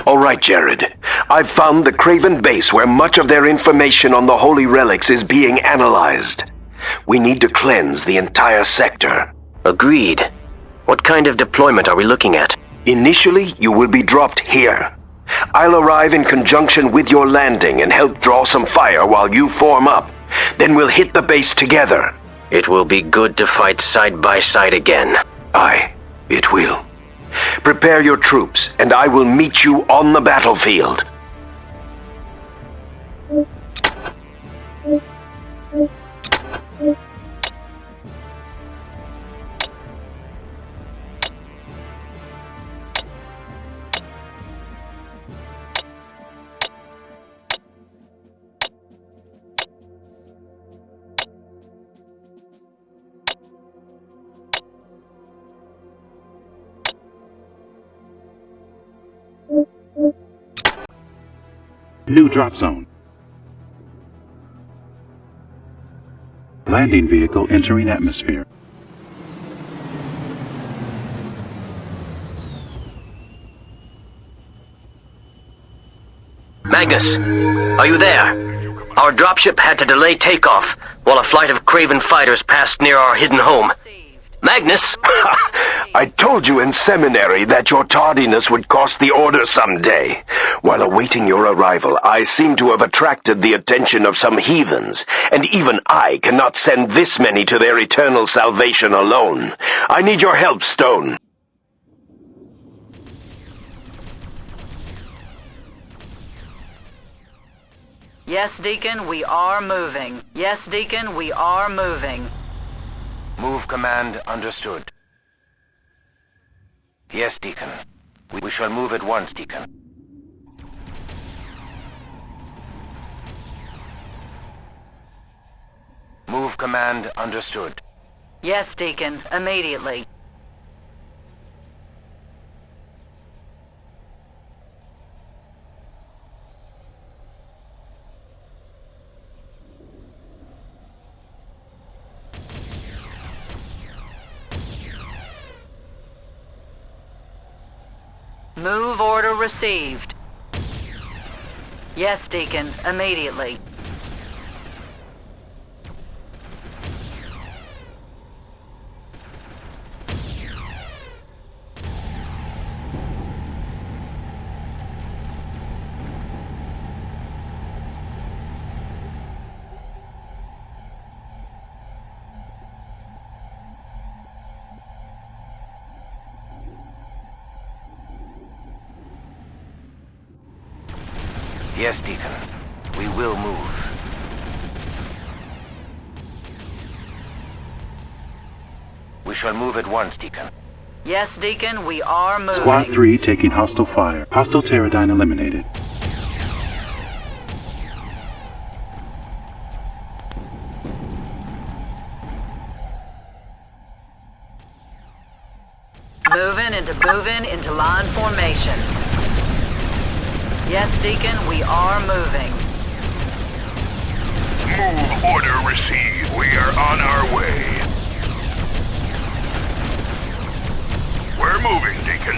All right, Jared. I've found the Craven base where much of their information on the holy relics is being analyzed. We need to cleanse the entire sector. Agreed. What kind of deployment are we looking at? Initially, you will be dropped here. I'll arrive in conjunction with your landing and help draw some fire while you form up. Then we'll hit the base together. It will be good to fight side by side again. Aye, it will. Prepare your troops, and I will meet you on the battlefield. New drop zone. Landing vehicle entering atmosphere. Magnus, are you there? Our dropship had to delay takeoff while a flight of Craven fighters passed near our hidden home. Magnus! I told you in seminary that your tardiness would cost the Order someday. While awaiting your arrival, I seem to have attracted the attention of some heathens, and even I cannot send this many to their eternal salvation alone. I need your help, Stone. Yes, Deacon, we are moving. Yes, Deacon, we are moving. Move command understood. Yes, Deacon. We shall move at once, Deacon. Move command understood. Yes, Deacon, immediately. Move order received. Yes, Deacon, immediately. Yes, Deacon. We will move. We shall move at once, Deacon. Yes, Deacon, we are moving. Squad 3 taking hostile fire. Hostile Pterodyne eliminated. Moving into line formation. Yes, Deacon, we are moving. Move order received. We are on our way. We're moving, Deacon.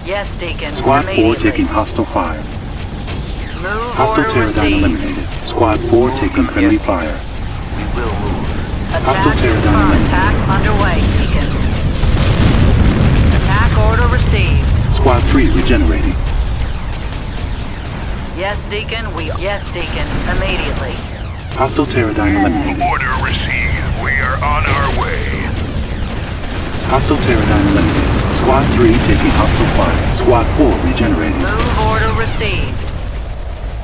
Yes, Deacon, Squad 4 immediately. taking hostile fire. Move Hostile order Pterodyne received. eliminated. Squad 4 taking friendly fire. We will move. Hostile Attack Pterodyne confirmed. eliminated. Attack underway, Deacon. Attack order received. Squad 3 regenerating. Yes, Deacon, immediately. Hostile Pterodyne eliminated. Order received. We are on our way. Hostile Pterodyne eliminated. Squad 3 taking hostile fire. Squad 4 regenerating. Move order received.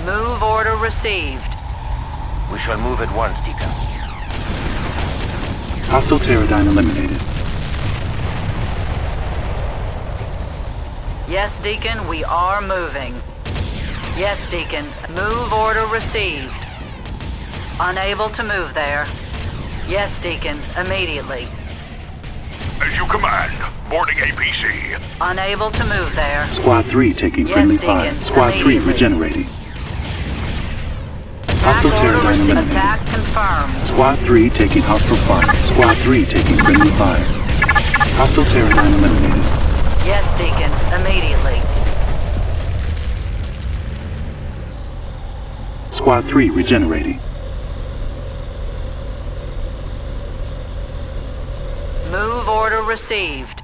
Move order received. We shall move at once, Deacon. Hostile Pterodyne eliminated. Yes, Deacon, we are moving. Yes, Deacon, move order received. Unable to move there. Yes, Deacon, immediately. As you command. Boarding APC. Unable to move there. Squad 3 taking Yes, friendly Deacon, fire. Squad 3 immediately. regenerating. Attack Hostile order Pterodyne received. eliminated. Attack confirmed. Squad 3 taking hostile fire. Squad 3 taking friendly fire. Hostile Pterodine eliminated. Yes, Deacon. Immediately. Squad 3 regenerating. Move order received.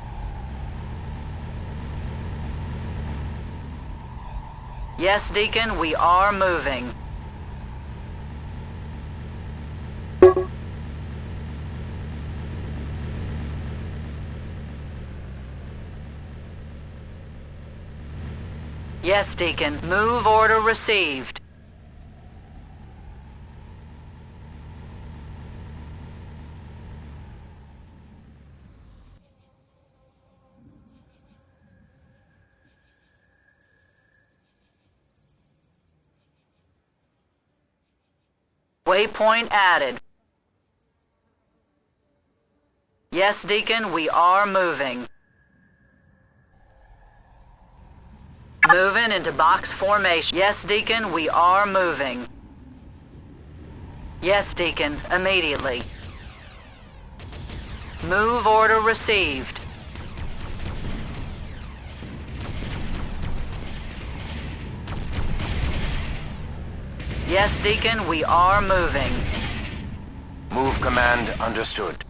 Yes, Deacon, we are moving. Yes, Deacon. Move order received. Waypoint added. Yes, Deacon, we are moving. Moving into box formation. Yes, Deacon, we are moving. Yes, Deacon, immediately. Move order received. Yes, Deacon, we are moving. Move command understood.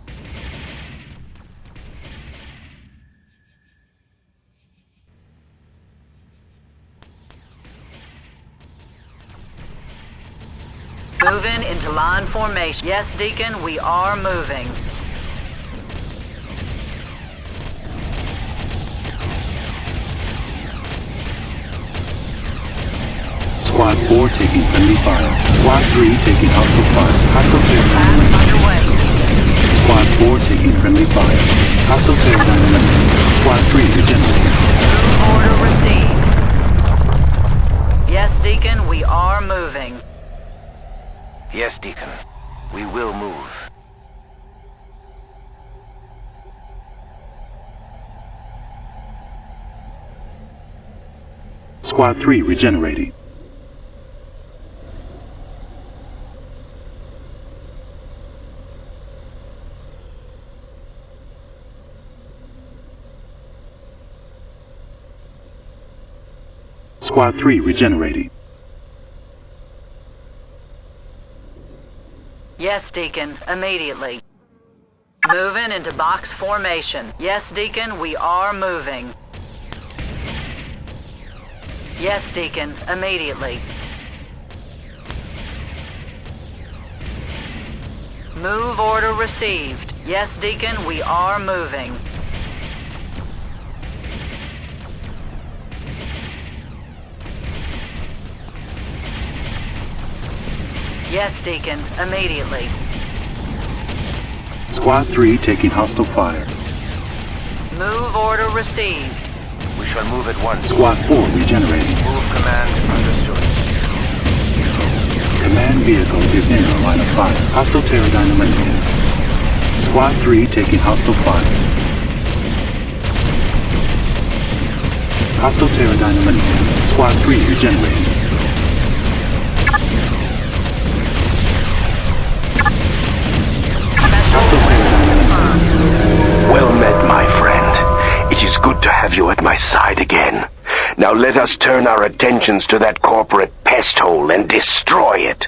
Moving into line formation. Yes, Deacon, we are moving. Squad 4 taking friendly fire. Squad 3 taking hostile fire. Hostile Pterodine Attack eliminated. underway. Squad 4 taking friendly fire. Hostile Pterodine eliminated. Squad 3 regenerating. Move order received. Yes, Deacon, we are moving. Yes, Deacon. We will move. Squad 3 regenerating. Squad 3 regenerating. Yes, Deacon, immediately. Moving into box formation. Yes, Deacon, we are moving. Yes, Deacon, immediately. Move order received. Yes, Deacon, we are moving. Yes, Deacon, immediately. Squad 3 taking hostile fire. Move order received. We shall move at once. Squad 4 regenerating. Move command understood. Command vehicle is in our line of fire. Hostile Pterodine eliminated. Squad 3 taking hostile fire. Hostile Pterodine eliminated. Squad 3 regenerating. Hostile Pterodine eliminated. Well met, my friend. It is good to have you at my side again. Now let us turn our attentions to that corporate pest hole and destroy it.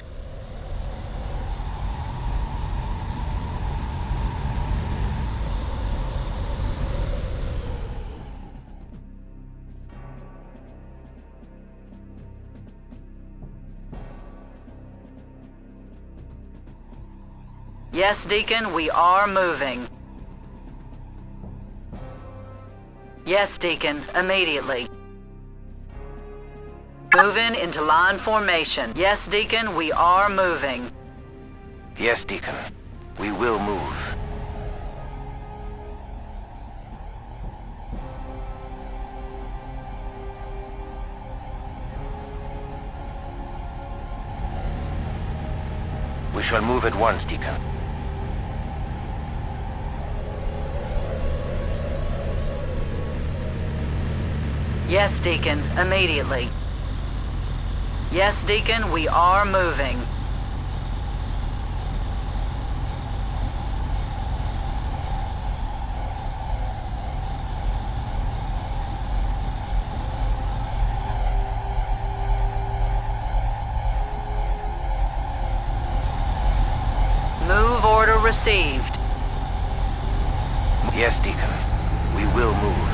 Yes, Deacon, we are moving. Yes, Deacon, immediately. Moving into line formation. Yes, Deacon, we are moving. Yes, Deacon. We will move. We shall move at once, Deacon. Yes, Deacon, immediately. Yes, Deacon, we are moving. received. Yes, Deacon. We will move.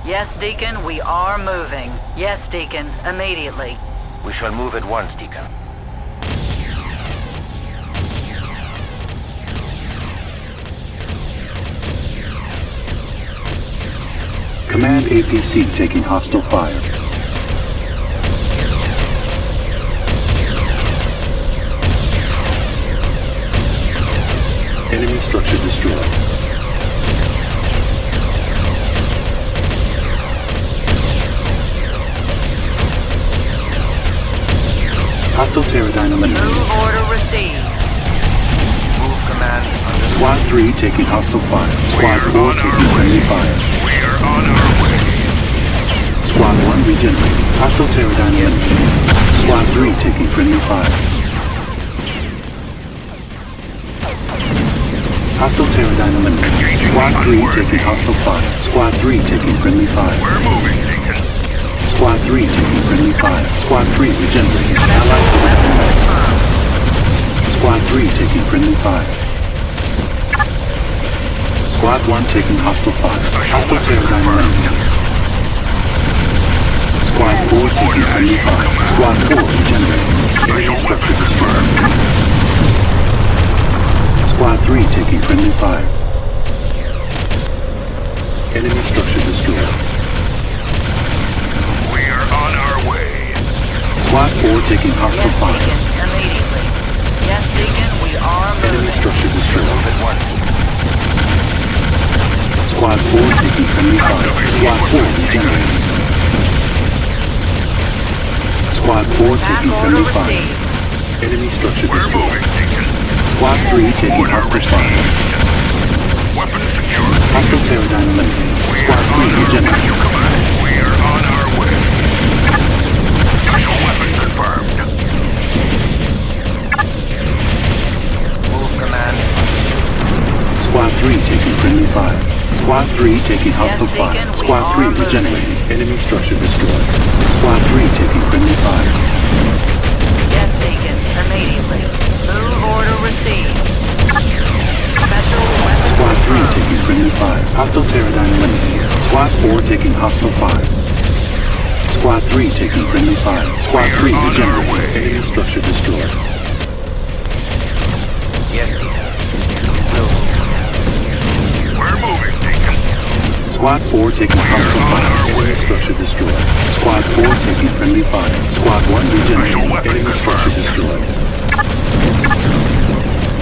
Yes, Deacon, we are moving. Yes, Deacon, immediately. We shall move at once, Deacon. Command APC taking hostile fire. Enemy structure destroyed. Hostile Pterodine eliminated. Move order received. Move, Command. Squad 3 taking hostile fire. Squad 4 taking friendly fire. We are on our way. Squad 1 regenerating. Hostile Pterodine eliminated. Squad 3 taking friendly fire. Hostile Pterodine eliminated. Squad 3 taking hostile fire. Squad 3 taking friendly fire. We're moving, Deacon. Squad 3 taking friendly fire. Squad 3 regenerating. Allied Pterodine medics. Squad 3 taking friendly fire. Squad 1 taking hostile fire. Hostile Pterodine eliminated. Squad 4 taking friendly fire. Squad 4 regenerating. Enemy structure destroyed. Squad 3 taking friendly fire. Enemy structure destroyed. We are on our way. Squad 4 taking hostile Yes, fire. Deacon, immediately. Yes, Deacon, we are Enemy moving. structure destroyed. Move at once. Squad 4 taking friendly fire. Squad 4 regenerating. Squad 4 Attack taking order friendly fire. received. Enemy structure We're destroyed. moving, Deacon. Squad 3 taking Order hostile fire. received. Weapon secured. Hostile Pterodine eliminated. We Squad are 3 on our regenerating. special command. We are on our way. Special weapon confirmed. Move, Command. Squad 3 taking friendly fire. Squad 3 taking hostile Yes, fire. Deacon, we Squad are 3 moving. regenerating. Enemy structure destroyed. Squad 3 taking friendly fire. Yes, Deacon, immediately. Move order received. Special weapon Squad 3 confirmed. taking friendly fire. Hostile Pterodine eliminated. Squad 4 taking hostile fire. Squad 3 taking friendly fire. Squad 3 We are on our regenerating. way. Enemy structure destroyed. Yes, Deacon. We will move. We're moving, Deacon. Squad 4 taking hostile on fire. our Enemy way. structure destroyed. Squad 4 taking friendly fire. Squad 1 regenerating. weapon Enemy structure destroyed.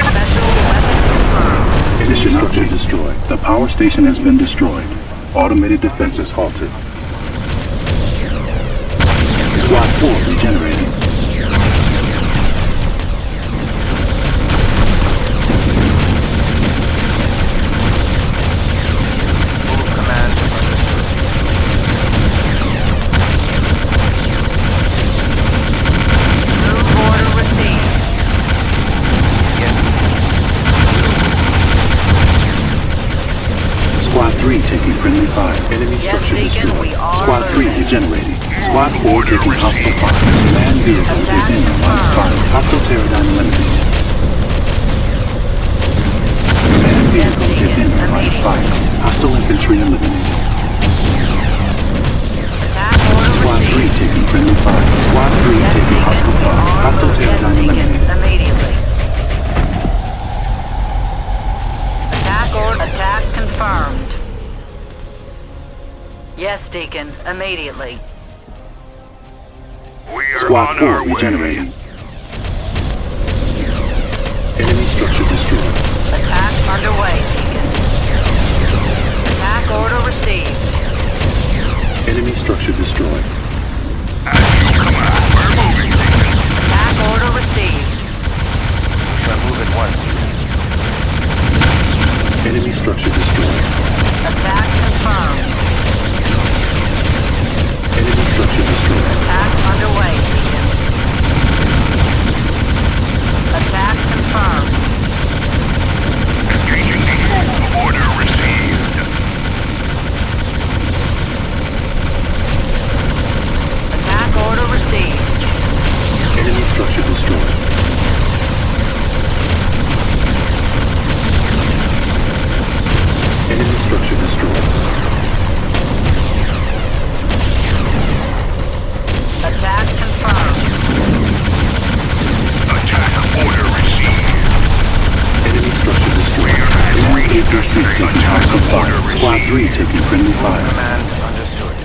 Special weapon confirmed. Enemy structure destroyed. The power station has been destroyed. Automated defenses halted. Squad 4 regenerating. Move, Command. Understood. Move order received. Yes, Deacon. Squad 3 taking friendly fire. Enemy Yes, structure Deacon, destroyed. we are Squad 3 moving. regenerating. Squad 4 taking hostile fire. Command vehicle is in line of fire. Hostile Pterodine eliminated. Command vehicle is in line of fire. Hostile infantry eliminated. Attack order Squad 3 received. taking friendly fire. Squad 3 Yes, taking Deacon, hostile we fire. are Hostile moving. Yes, Pterodine Deacon, eliminated. immediately. Attack confirmed. Yes, Deacon, immediately. We are Squad on 4 our way. regenerating. Enemy structure destroyed. Attack underway, Deacon. Attack order received. Enemy structure destroyed. As you command. We're moving, Deacon. Attack order received. We shall move at once, Deacon. Enemy structure destroyed. Attack confirmed. Enemy structure destroyed. Attack underway, Deacon. Attack confirmed. Engaging the move order received. 3 taking friendly fire. Command understood.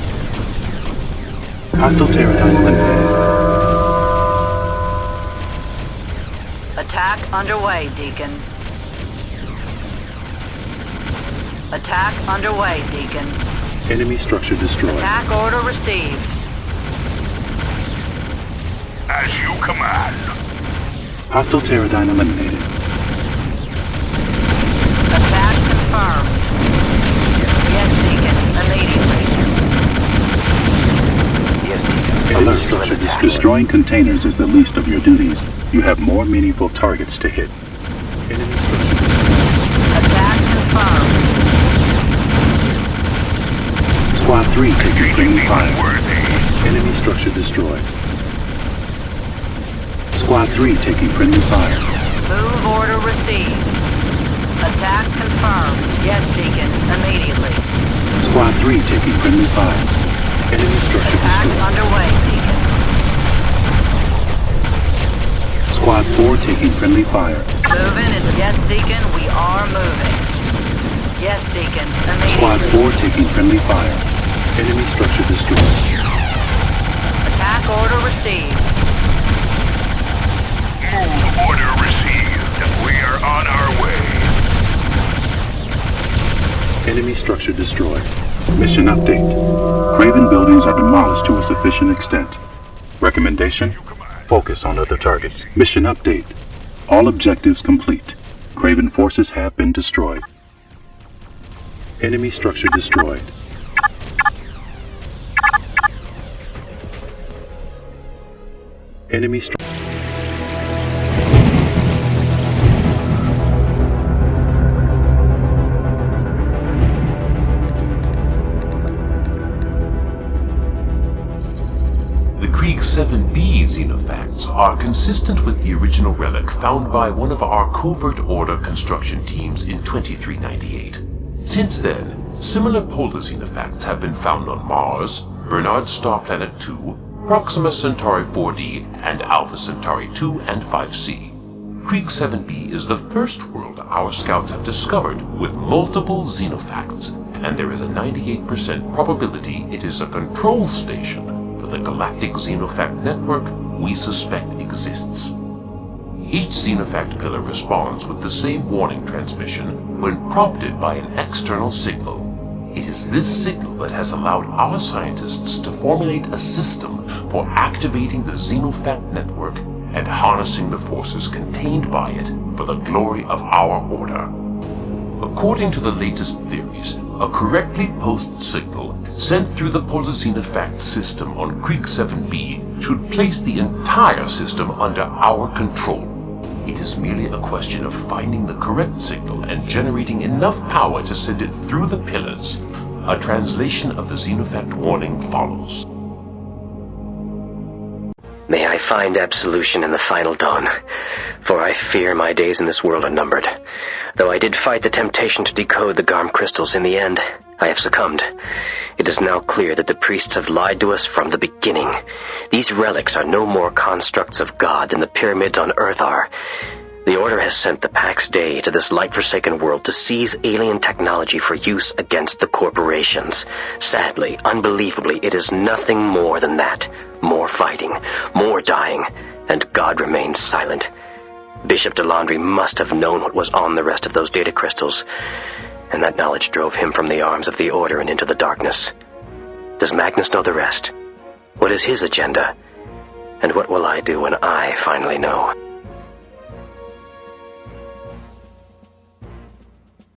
Hostile Pterodine eliminated. Attack underway, Deacon. Attack underway, Deacon. Enemy structure destroyed. Attack order received. As you command. Hostile Pterodine eliminated. Attack confirmed. Yes, Deacon. Immediately. Yes, Deacon. Alert structure destroyed. Destroying containers is the least of your duties. You have more meaningful targets to hit. Enemy structure destroyed. Attack confirmed. Squad 3 taking Engaging friendly the fire. unworthy. Enemy structure destroyed. Squad 3 taking friendly fire. Move order received. Attack confirmed. Yes, Deacon. Immediately. Squad 3 taking friendly fire. Enemy structure Attack destroyed. underway, Deacon. Squad 4 taking friendly fire. Moving into... Yes, Deacon. We are moving. Yes, Deacon. Squad Immediately. 4 taking friendly fire. Enemy structure destroyed. Attack order received. Move order received. We are on our way. Enemy structure destroyed. Mission update. Craven buildings are demolished to a sufficient extent. Recommendation? Focus on other targets. Mission update. All objectives complete. Craven forces have been destroyed. Enemy structure destroyed. Enemy structure. The Krieg 7B xenofacts are consistent with the original relic found by one of our covert order construction teams in 2398. Since then, similar polar xenofacts have been found on Mars, Bernard Star Planet 2, Proxima Centauri 4D, and Alpha Centauri 2 and 5C. Krieg 7B is the first world our scouts have discovered with multiple xenofacts, and there is a 98% probability it is a control station for the galactic xenofact network we suspect exists. Each xenofact pillar responds with the same warning transmission when prompted by an external signal. It is this signal that has allowed our scientists to formulate a system for activating the xenofact network and harnessing the forces contained by it for the glory of our order. According to the latest theories, a correctly posed signal sent through the polar xenofact system on Krieg 7B should place the entire system under our control. It is merely a question of finding the correct signal and generating enough power to send it through the pillars. A translation of the xenofact warning follows. May I find absolution in the final dawn, for I fear my days in this world are numbered. Though I did fight the temptation to decode the Garm crystals, in the end, I have succumbed. It is now clear that the priests have lied to us from the beginning. These relics are no more constructs of God than the pyramids on Earth are. The Order has sent the Pax Dei to this light-forsaken world to seize alien technology for use against the corporations. Sadly, unbelievably, it is nothing more than that. More fighting, more dying, and God remains silent. Bishop Delandry must have known what was on the rest of those data crystals, and that knowledge drove him from the arms of the Order and into the darkness. Does Magnus know the rest? What is his agenda? And what will I do when I finally know?